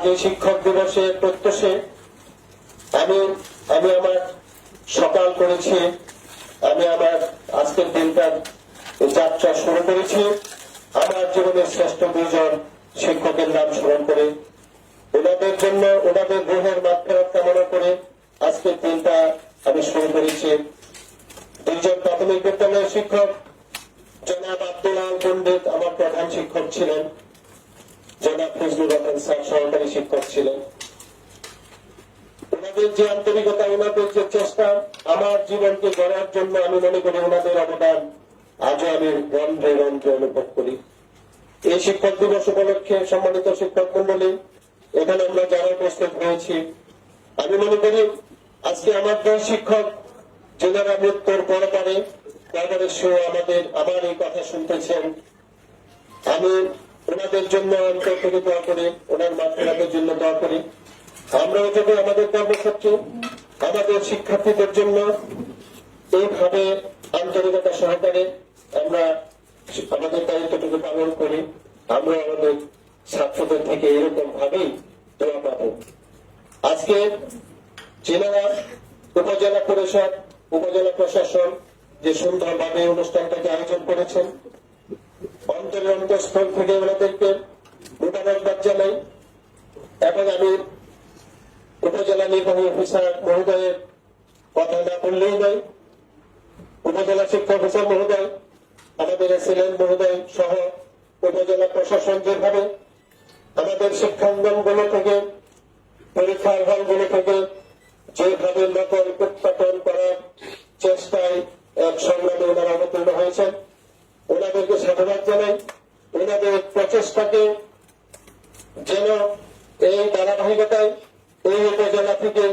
আজ এই শিক্ষক দিবসে প্রত্যুষে আমি আমার সকাল করেছি, আমি আমার আজকের দিনটার যাত্রা শুরু করেছি আমার জীবনের শ্রেষ্ঠ দুজন শিক্ষকের নাম স্মরণ করে, ওনাদের জন্য ওনাদের গ্রহের মাগফিরাত কামনা করে আজকের দিনটা আমি শুরু করেছি। দুইজন প্রাথমিক বিদ্যালয়ের শিক্ষক জনাব আব্দুল আল পণ্ডিত আমার প্রধান শিক্ষক ছিলেন, জনাব ফজলুর রহমান স্যার সহকারী শিক্ষক ছিলেন। ওনাদের যে আন্তরিকতা, ওনাদের যে চেষ্টা আমার জীবনকে গড়ার জন্য, আমি মনে করি ওনাদের অবদান আজও আমি রন্ধ্রে রন্ধ্রে অনুভব করি। এই শিক্ষক দিবস উপলক্ষে সম্মানিত শিক্ষক মন্ডলী, এখানে আমরা যারা উপস্থিত হয়েছি, আমি মনে করি আজকে আমার দুই শিক্ষক যারা মৃত্যুর পরে সেও আমার এই কথা শুনতেছেন, আমি ওনাদের জন্য অন্তর থেকে দোয়া করি, ওনার মাগফিরাতের জন্য দোয়া করি। আমরাও যদি আমাদের কর্মক্ষেত্রে আমাদের শিক্ষার্থীদের জন্য এইভাবে আন্তরিকতা সহকারে আমরা আমাদের দায়িত্বটুকু পালন করি, আমরা আমাদের ছাত্রদের থেকে এরকম ভাবেই দোয়া পাব। আজকে জেলা উপজেলা পরিষদ, উপজেলা প্রশাসন যে সুন্দরভাবে অনুষ্ঠানটাকে আয়োজন করেছেন, অন্তরের অন্তঃস্থল থেকে ওনাদেরকে মোবারকবাদ জানাই। এবং আমি উপজেলা নির্বাহী অফিসার মহোদয়ের কথা না বললেই নয়, উপজেলা শিক্ষা অফিসার মহোদয়, আমাদের এসএলএন মহোদয় সহ উপজেলা প্রশাসন যেভাবে আমাদের শিক্ষাঙ্গনগুলো থেকে, পরীক্ষার হলগুলো থেকে যেভাবে নকল উৎপাদন করার চেষ্টায় এক সংগ্রামে ওনারা অবতীর্ণ হয়েছেন, ওনাদেরকে সাধুবাদ জানাই। ওনাদের প্রচেষ্টাকে যেন এই ধারাবাহিকতায় এই উপজেলা থেকে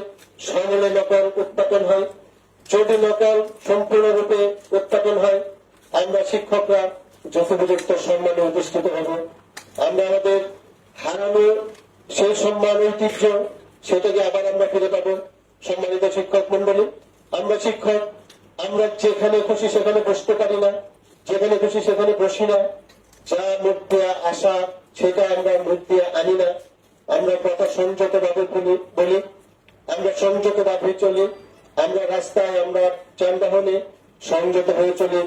সকলে নকল উৎপাদন হয়, যদি নকল সম্পূর্ণরূপে উৎপাদন হয়, আমরা শিক্ষকরা যথোপযুক্ত সম্মানে অধিষ্ঠিত হব। আমরা আমাদের হারানো সেই সম্মান ঐতিহ্য সেটাকে আবার আমরা ফিরে পাবো। সম্মানিত শিক্ষক মন্ডলী, আমরা শিক্ষক, আমরা যেখানে খুশি সেখানে বসতে পারি না, যেখানে খুশি সেখানে বসি না, যা মুখ দিয়ে আসা সেটা আমরা মুখ দিয়ে আনি না, আমরা কথা সংযত ভাবে বলি, আমরা সংযত ভাবে চলি, আমরা রাস্তায়, আমরা যানবাহনে সংযত হয়ে চলি,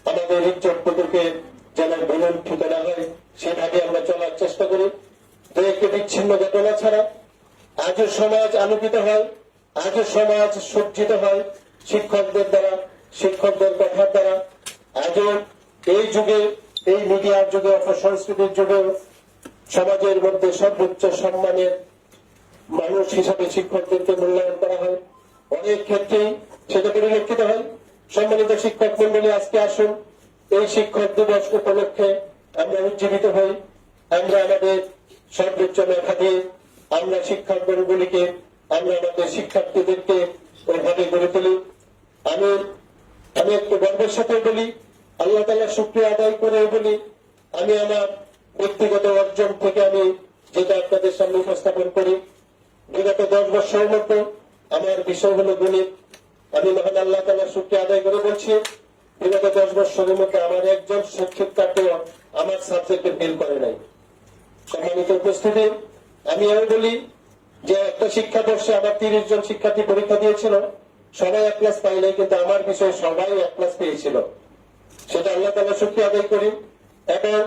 আমাদের ইজ্জতটুকুকে যেন বিলম্বিত না হয় সেভাবে আমরা চলার চেষ্টা করি। দু একটি বিচ্ছিন্ন ঘটনা ছাড়া আজও সমাজ আলোকিত হয়, আজও সমাজ সজ্জিত হয় শিক্ষকদের দ্বারা, শিক্ষকদের কথার দ্বারা। আজও এই যুগে, এই মিডিয়ার যুগে, অপসংস্কৃতির যুগে সমাজের মধ্যে সর্বোচ্চ সম্মানের মানুষ হিসাবে শিক্ষকদেরকে মূল্যায়ন করা হয়, অনেক ক্ষেত্রেই সেটা পরিলক্ষিত হয়। সম্মানিত শিক্ষক মন্ডলী, আজকে আসুন এই শিক্ষক দিবস উপলক্ষে আমরা উজ্জীবিত হই, আমরা আমাদের সর্বোচ্চ মেধা দিয়ে আমরা শিক্ষাঙ্গনগুলিকে, আমরা আমাদের শিক্ষার্থীদেরকে ওইভাবে গড়ে তুলি। আমি একটু গর্বের সাথে বলি, আল্লাহ তাআলার শুকরিয়া আদায় করে বলি, আমি আমার ব্যক্তিগত অর্জন থেকে আমি যেটা আপনাদের সামনে উপস্থাপন করি, বিগত 10 বছরের মধ্যে আমার বিষয় হলো গণিত। আমি মহান আল্লাহ তাআলার শুকরিয়া আদায় করে বলছি, বিগত 10 বছরের মধ্যে আমার একজন শিক্ষার্থীও আমার সাবজেক্টে ফেল করে নাই। সম্মানিত উপস্থিতি, আমি আরো বলি যে একটা শিক্ষাবর্ষে আমার 30 জন শিক্ষার্থী পরীক্ষা দিয়েছিল, সবাই 1 ক্লাস পাই নাই, কিন্তু আমার বিষয়ে সবাই 1 ক্লাস পেয়েছিল। সেটা আল্লাহ তাআলার শুকরিয়া আদায় করি। এবং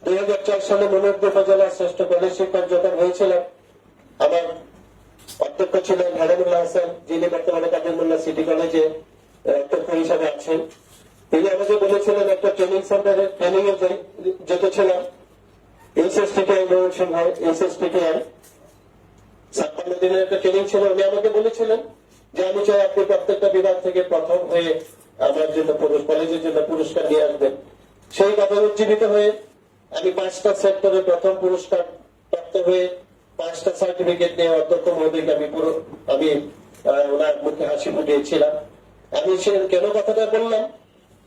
2004 সালে মনোহরদী উপজেলার শ্রেষ্ঠ কলেজ শিক্ষক যখন হয়েছিলাম, আমার অধ্যক্ষ ছিলেন হারানুল্লাহ হাসান, যিনি বর্তমানে কাদের মোল্লা সিটি কলেজে অধ্যক্ষ হিসাবে আছেন। তিনি আমাকে বলেছিলেন একটা ট্রেনিং সেন্টারে ট্রেনিং এ যেতেছিলাম, এইচএসটিটিআই ময়মনসিংহ, এইচএসটিটিআই 56 দিনের একটা ট্রেনিং ছিল। উনি আমাকে বলেছিলেন যে আমি চাই আপনি প্রত্যেকটা বিভাগ থেকে প্রথম হয়ে আমার জন্য কলেজের জন্য পুরস্কার নিয়ে আসবেন। সেই কথা উজ্জীবিত হয়ে আমি 5টা সেক্টরে প্রথম পুরস্কার প্রাপ্ত হয়ে 5টা সার্টিফিকেট নিয়ে অধ্যক্ষ মহোদয়কে আমি ওনার মুখে হাসি ফুটিয়েছিলাম। আমি কেন কথাটা বললাম,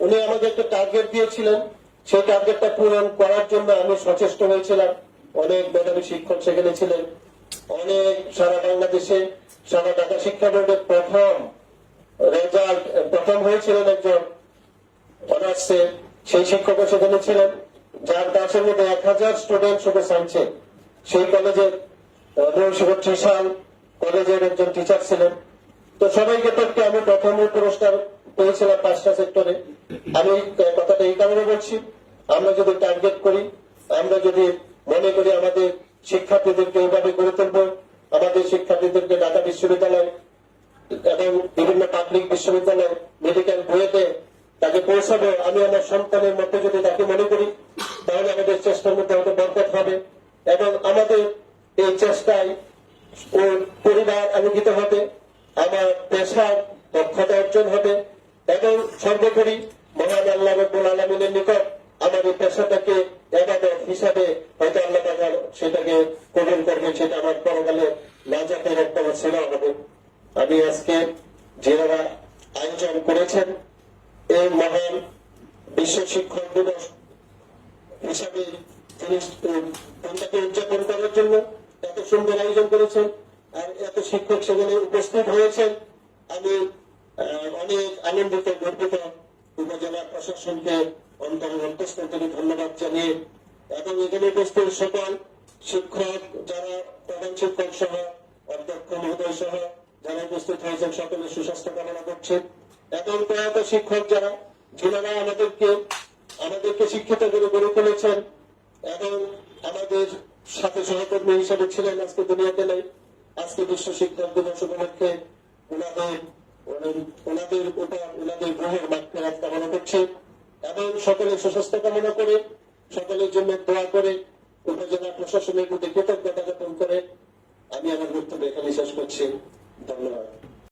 উনি আমাকে একটা টার্গেট দিয়েছিলেন, সেই টার্গেটটা পূরণ করার জন্য আমি সচেষ্ট হয়েছিলাম। অনেক মেধাবী শিক্ষক সেখানে ছিলেন, অনেক সারা বাংলাদেশে, সারা ঢাকা শিক্ষা বোর্ডের প্রথম রেজাল্ট প্রথম হয়েছিলেন একজন অনার্সে, সেই শিক্ষকও সেখানে ছিলেন, যার 10-এর মধ্যে 1000 স্টুডেন্ট শুধু সাইন্সে। সেই কলেজের 1969 সাল কলেজের একজন টিচার ছিলেন। তো সবাইকে তথ্যে আমি প্রথম পুরস্কার পেয়েছিলাম 5টা সেক্টরে। আমি কথাটা এই কারণে বলছি, আমরা যদি টার্গেট করি, আমরা যদি মনে করি আমাদের শিক্ষার্থীদেরকে এইভাবে গড়ে তুলবো, আমাদের শিক্ষার্থীদেরকে ঢাকা বিশ্ববিদ্যালয় এবং বিভিন্ন পাবলিক বিশ্ববিদ্যালয় মেডিকেল বইয়েতে তাকে পৌঁছাবো, আমি আমার সন্তানের মধ্যে যদি তাকে মনে করি, তাহলে আমাদের চেষ্টার মধ্যে হয়তো বরকত হবে এবং আমাদের এই চেষ্টায় ওর পরিবার আলোকিত হবে, আমার পেশার দক্ষতা অর্জন হবে এবং সর্বোপরি মহান আল্লাহ রাব্বুল আলামিনের নিকট আমার এই পেশাটাকে ইবাদত হিসাবে হয়তো আল্লাহ তাআলা সেটাকে কবুল করবেন, সেটা আমার পরকালে নাজাতের একটা সেবা হবে। আমি আজকে যারা আয়োজন করেছেন এই মহান বিশ্ব শিক্ষক দিবস হিসাবে তিনি দিনটাকে উদযাপন করার জন্য এত সুন্দর আয়োজন করেছেন আর এত শিক্ষক সেখানে উপস্থিত হয়েছেন, আমি অনেক আনন্দিত গর্বিত। উপজেলা প্রশাসনকে অন্তরের অন্তঃস্থল থেকে ধন্যবাদ জানিয়ে এবং এখানে উপস্থিত সকল শিক্ষক, যারা প্রধান শিক্ষক সহ অধ্যক্ষ মহোদয় সহ যারা উপস্থিত হয়েছেন, সকলের সুস্বাস্থ্য কামনা করছে এবং প্রয়াত শিক্ষক যারা যিনারা আমাদেরকে শিক্ষিত করে গড়ে তুলেছেন এবং আমাদের সাথে সহকর্মী হিসেবে ছিলেন, আজকে দুনিয়াতে নেই। আজকে বিশ্ব শিক্ষক দিবস উপলক্ষে ওনাদের গ্রহের মাগফিরাত কামনা করছে এবং সকলের সুস্বাস্থ্য কামনা করে, সকলের জন্য দোয়া করে, উপজেলা প্রশাসনের প্রতি কৃতজ্ঞতা জ্ঞাপন করে আমি আমার বক্তব্য এখানে শেষ করছি। ধন্যবাদ।